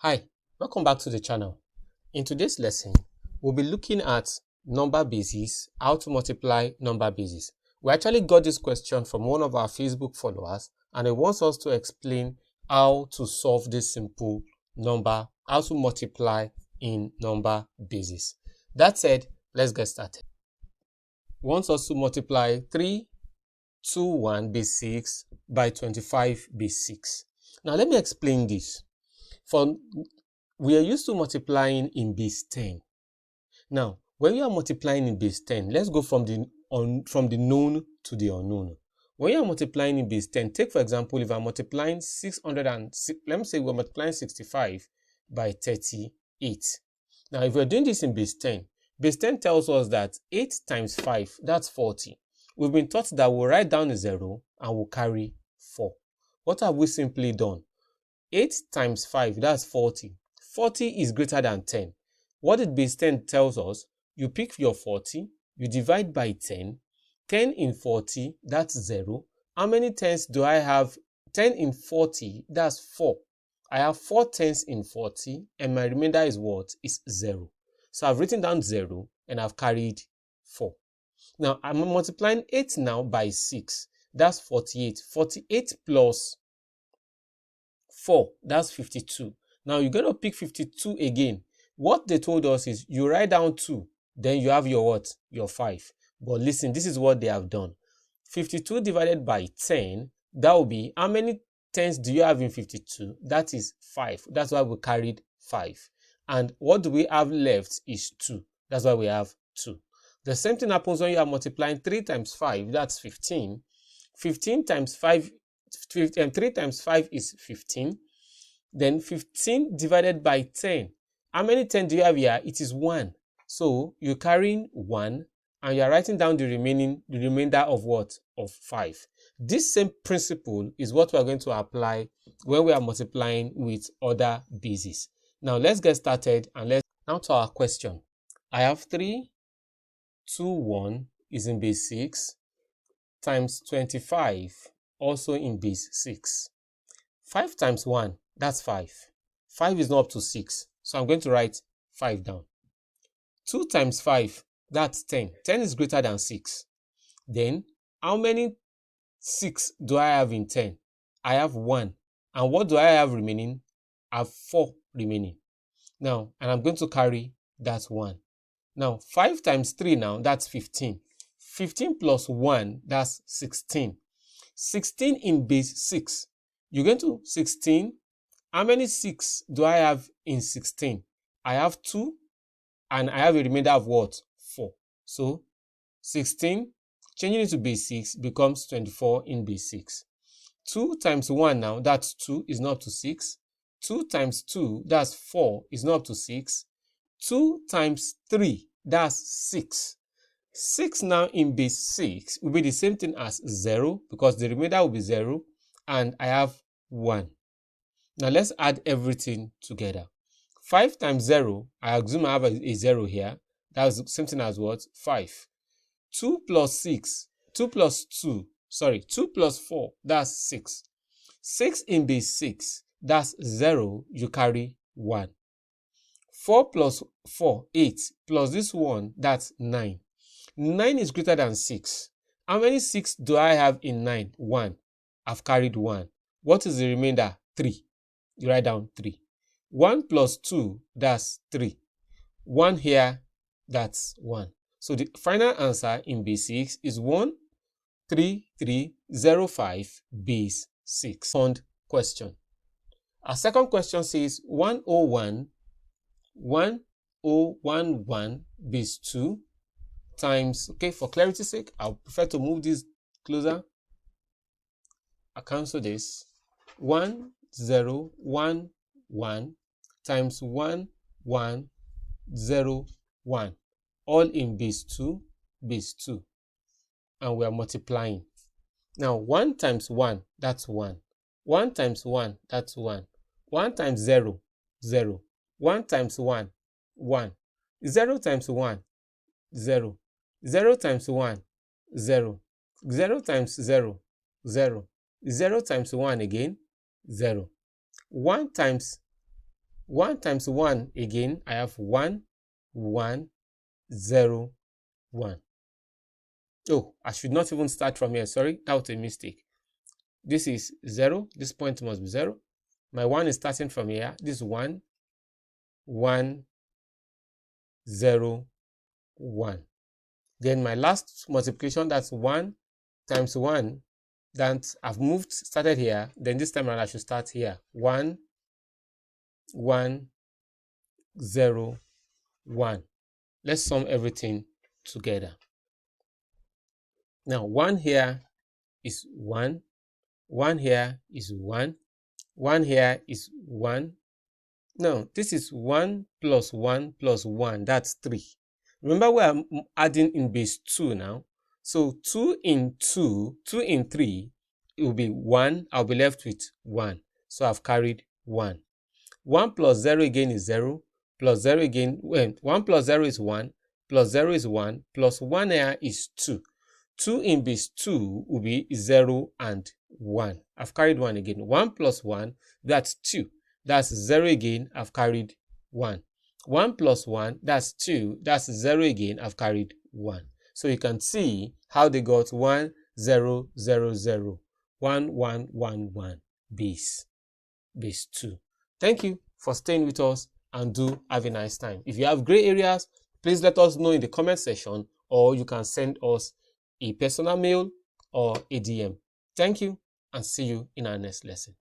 Hi, welcome back to the channel. In today's lesson, we'll be looking at number bases, how to multiply number bases. We actually got this question from one of our Facebook followers, and he wants us to explain how to solve this simple number, how to multiply in number bases. That said, let's get started. He wants us to multiply 321 base 6 by 25 base 6. Now let me explain this. We are used to multiplying in base 10. Now, when you are multiplying in base 10, let's go from the known to the unknown. When you are multiplying in base 10, take for example, if I'm multiplying 600 and let me say we're multiplying 65 by 38. Now, if we're doing this in base 10 tells us that 8 times 5, that's 40. We've been taught that we'll write down a 0 and we'll carry 4. What have we simply done? 8 times 5, that's 40. 40 is greater than 10. What did base 10 tells us? You pick your 40, you divide by 10. 10 in 40, that's 0. How many tens do I have? 10 in 40, that's 4. I have 4 tens in 40, and my remainder is what? Is 0. So I've written down 0, and I've carried 4. Now, I'm multiplying 8 now by 6. That's 48. 48 plus 4, that's 52. Now you're going to pick 52 again. What they told us is you write down 2, then you have your what? Your 5. But listen, this is what they have done. 52 divided by 10, that will be, how many tens do you have in 52? That is 5. That's why we carried 5. And what do we have left is 2. That's why we have 2. The same thing happens when you are multiplying 3 times 5, that's 15. 15 times 5, 3 times 5 is 15. Then 15 divided by 10. How many 10 do you have here? It is 1. So you're carrying 1 and you're writing down the remainder of what? Of 5. This same principle is what we're going to apply when we are multiplying with other bases. Now let's get started and let's now to our question. I have 321 is in base 6 times 25 also in base 6. 5 times 1, that's 5. 5 is not up to 6, so I'm going to write 5 down. 2 times 5, that's 10. 10 is greater than 6. Then, how many 6 do I have in 10? I have 1. And what do I have remaining? I have 4 remaining. Now, and I'm going to carry that 1. Now, 5 times 3 now, that's 15. 15 plus 1, that's 16. 16 in base 6. You're going to 16. How many 6 do I have in 16? I have 2 and I have a remainder of what? 4. So 16, changing it to base 6 becomes 24 in base 6. 2 times 1 now, that's 2, is not up to 6. 2 times 2, that's 4, is not up to 6. 2 times 3, that's 6. 6 now in base 6 will be the same thing as 0 because the remainder will be 0 and I have 1. Now let's add everything together. 5 times 0, I assume I have a 0 here. That's the same thing as what? 5. 2 plus 4, that's 6. 6 in base 6, that's 0, you carry 1. 4 plus 4, 8, plus this 1, that's 9. 9 is greater than 6. How many 6 do I have in 9? 1. I've carried 1. What is the remainder? 3. You write down 3. 1 plus 2, that's 3. 1 here, that's 1. So the final answer in base 6 is 13305 base 6. Second question. Our second question says 1011 base 2 times, okay, for clarity's sake, I'll prefer to move this closer. I cancel this. 1011 times 1101, all in base 2, and we are multiplying. Now 1 times 1, that's 1. 1 times 1, that's 1. 1 times 0, 0. 1 times 1, 1. 0 times 1, 0. 0 times 1, 0. 0 times 0, 0. 0 times 1 again, 0. 1 times 1 times 1 again, I have 1, 1, 0, 1. Oh, I should not even start from here. Sorry, that was a mistake. This is 0. This point must be 0. My 1 is starting from here. This is 1, 1, 0, 1. Then my last multiplication, that's 1 times 1. That I've started here. Then this time around, I should start here. 1, 1, 0, 1. Let's sum everything together. Now, 1 here is 1. 1 here is 1. 1 here is 1. No, this is 1 plus 1 plus 1. That's 3. Remember, we are adding in base 2 now. So 2 in 2, 2 in 3, it will be 1. I'll be left with 1. So I've carried 1. 1 plus 0 again is 0. Plus 0 again, 1 plus 0 is 1. Plus 0 is 1. Plus 1 here is 2. 2 in base 2 will be 0 and 1. I've carried 1 again. 1 plus 1, that's 2. That's 0 again. I've carried 1. 1 plus 1, that's 2. That's 0 again. I've carried 1. So you can see how they got 1, 0, 0, 0. 1, 1, 1, 1. Base 2. Thank you for staying with us and do have a nice time. If you have gray areas, please let us know in the comment section, or you can send us a personal mail or a DM. Thank you and see you in our next lesson.